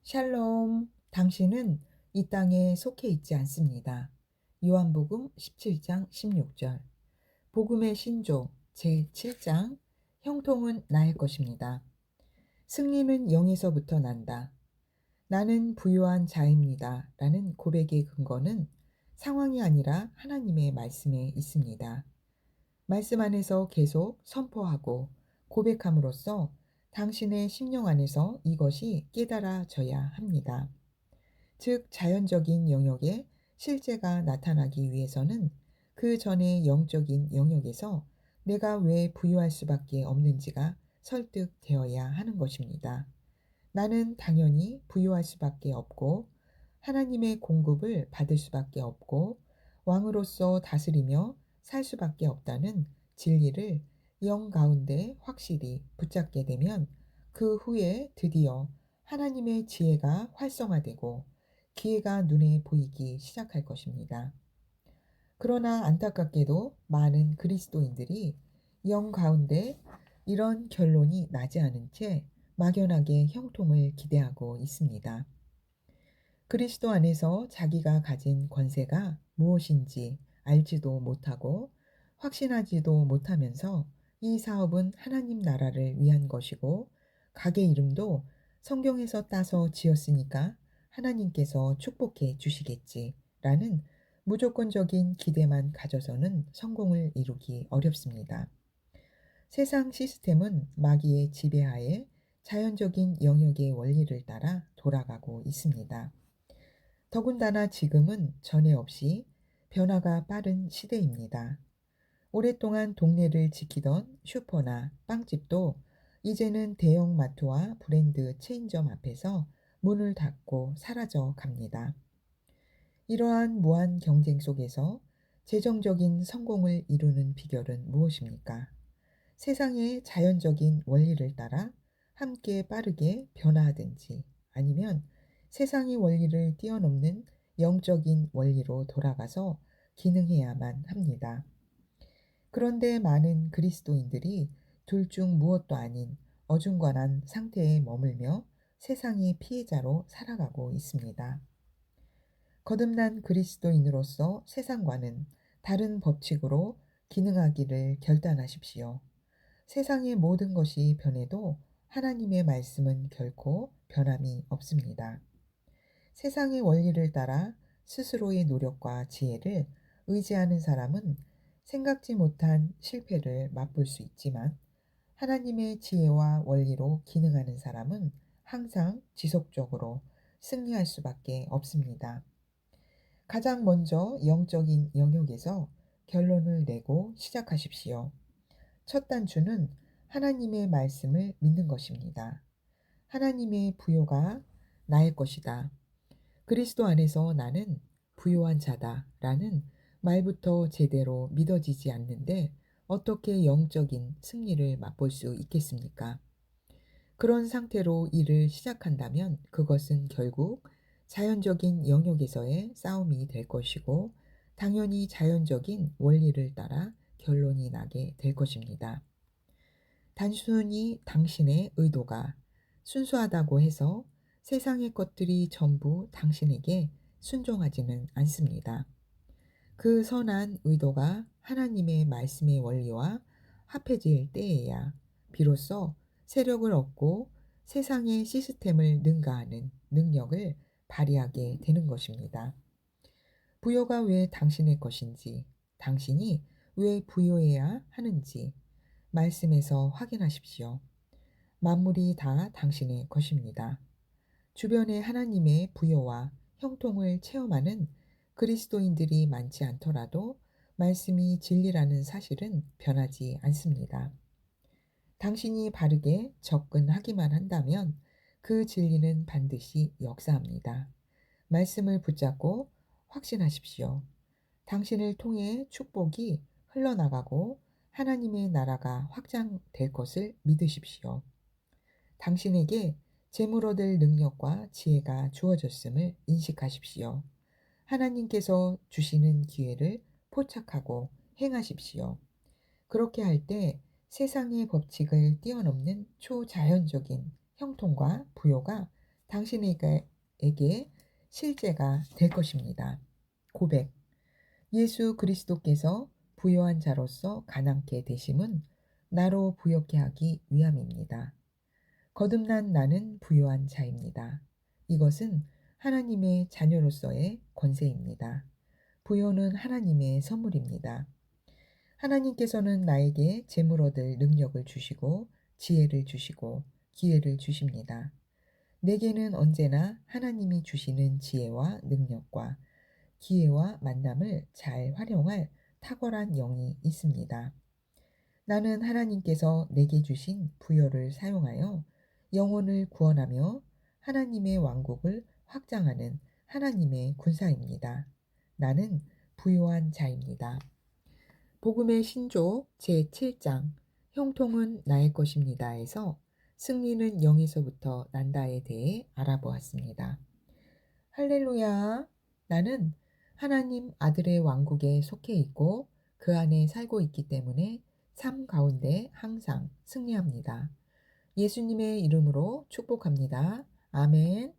샬롬, 당신은 이 땅에 속해 있지 않습니다. 요한복음 17장 16절. 복음의 신조 제7장. 형통은 나의 것입니다. 승리는 영에서부터 난다. 나는 부유한 자입니다. 라는 고백의 근거는 상황이 아니라 하나님의 말씀에 있습니다. 말씀 안에서 계속 선포하고 고백함으로써 당신의 심령 안에서 이것이 깨달아져야 합니다. 즉, 자연적인 영역에 실제가 나타나기 위해서는 그 전의 영적인 영역에서 내가 왜 부유할 수밖에 없는지가 설득되어야 하는 것입니다. 나는 당연히 부유할 수밖에 없고 하나님의 공급을 받을 수밖에 없고 왕으로서 다스리며 살 수밖에 없다는 진리를 영 가운데 확실히 붙잡게 되면 그 후에 드디어 하나님의 지혜가 활성화되고 기회가 눈에 보이기 시작할 것입니다. 그러나 안타깝게도 많은 그리스도인들이 영 가운데 이런 결론이 나지 않은 채 막연하게 형통을 기대하고 있습니다. 그리스도 안에서 자기가 가진 권세가 무엇인지 알지도 못하고 확신하지도 못하면서 이 사업은 하나님 나라를 위한 것이고 가게 이름도 성경에서 따서 지었으니까 하나님께서 축복해 주시겠지 라는 무조건적인 기대만 가져서는 성공을 이루기 어렵습니다. 세상 시스템은 마귀의 지배하에 자연적인 영역의 원리를 따라 돌아가고 있습니다. 더군다나 지금은 전에 없이 변화가 빠른 시대입니다. 오랫동안 동네를 지키던 슈퍼나 빵집도 이제는 대형 마트와 브랜드 체인점 앞에서 문을 닫고 사라져 갑니다. 이러한 무한 경쟁 속에서 재정적인 성공을 이루는 비결은 무엇입니까? 세상의 자연적인 원리를 따라 함께 빠르게 변화하든지 아니면 세상의 원리를 뛰어넘는 영적인 원리로 돌아가서 기능해야만 합니다. 그런데 많은 그리스도인들이 둘 중 무엇도 아닌 어중간한 상태에 머물며 세상의 피해자로 살아가고 있습니다. 거듭난 그리스도인으로서 세상과는 다른 법칙으로 기능하기를 결단하십시오. 세상의 모든 것이 변해도 하나님의 말씀은 결코 변함이 없습니다. 세상의 원리를 따라 스스로의 노력과 지혜를 의지하는 사람은 생각지 못한 실패를 맛볼 수 있지만 하나님의 지혜와 원리로 기능하는 사람은 항상 지속적으로 승리할 수밖에 없습니다. 가장 먼저 영적인 영역에서 결론을 내고 시작하십시오. 첫 단추는 하나님의 말씀을 믿는 것입니다. 하나님의 부요가 나의 것이다. 그리스도 안에서 나는 부요한 자다 라는 말부터 제대로 믿어지지 않는데 어떻게 영적인 승리를 맛볼 수 있겠습니까? 그런 상태로 일을 시작한다면 그것은 결국 자연적인 영역에서의 싸움이 될 것이고 당연히 자연적인 원리를 따라 결론이 나게 될 것입니다. 단순히 당신의 의도가 순수하다고 해서 세상의 것들이 전부 당신에게 순종하지는 않습니다. 그 선한 의도가 하나님의 말씀의 원리와 합해질 때에야 비로소 세력을 얻고 세상의 시스템을 능가하는 능력을 발휘하게 되는 것입니다. 부여가 왜 당신의 것인지, 당신이 왜 부여해야 하는지 말씀에서 확인하십시오. 만물이 다 당신의 것입니다. 주변에 하나님의 부여와 형통을 체험하는 그리스도인들이 많지 않더라도 말씀이 진리라는 사실은 변하지 않습니다. 당신이 바르게 접근하기만 한다면 그 진리는 반드시 역사합니다. 말씀을 붙잡고 확신하십시오. 당신을 통해 축복이 흘러나가고 하나님의 나라가 확장될 것을 믿으십시오. 당신에게 재물 얻을 능력과 지혜가 주어졌음을 인식하십시오. 하나님께서 주시는 기회를 포착하고 행하십시오. 그렇게 할 때 세상의 법칙을 뛰어넘는 초자연적인 형통과 부요가 당신에게 실제가 될 것입니다. 고백. 예수 그리스도께서 부요한 자로서 가난케 되심은 나로 부요케 하기 위함입니다. 거듭난 나는 부요한 자입니다. 이것은 하나님의 자녀로서의 권세입니다. 부요는 하나님의 선물입니다. 하나님께서는 나에게 재물 얻을 능력을 주시고 지혜를 주시고 기회를 주십니다. 내게는 언제나 하나님이 주시는 지혜와 능력과 기회와 만남을 잘 활용할 탁월한 영이 있습니다. 나는 하나님께서 내게 주신 부여를 사용하여 영혼을 구원하며 하나님의 왕국을 확장하는 하나님의 군사입니다. 나는 부요한 자입니다. 복음의 신조 제7장 형통은 나의 것입니다에서 승리는 영에서부터 난다에 대해 알아보았습니다. 할렐루야! 나는 하나님 아들의 왕국에 속해 있고 그 안에 살고 있기 때문에 삶 가운데 항상 승리합니다. 예수님의 이름으로 축복합니다. 아멘.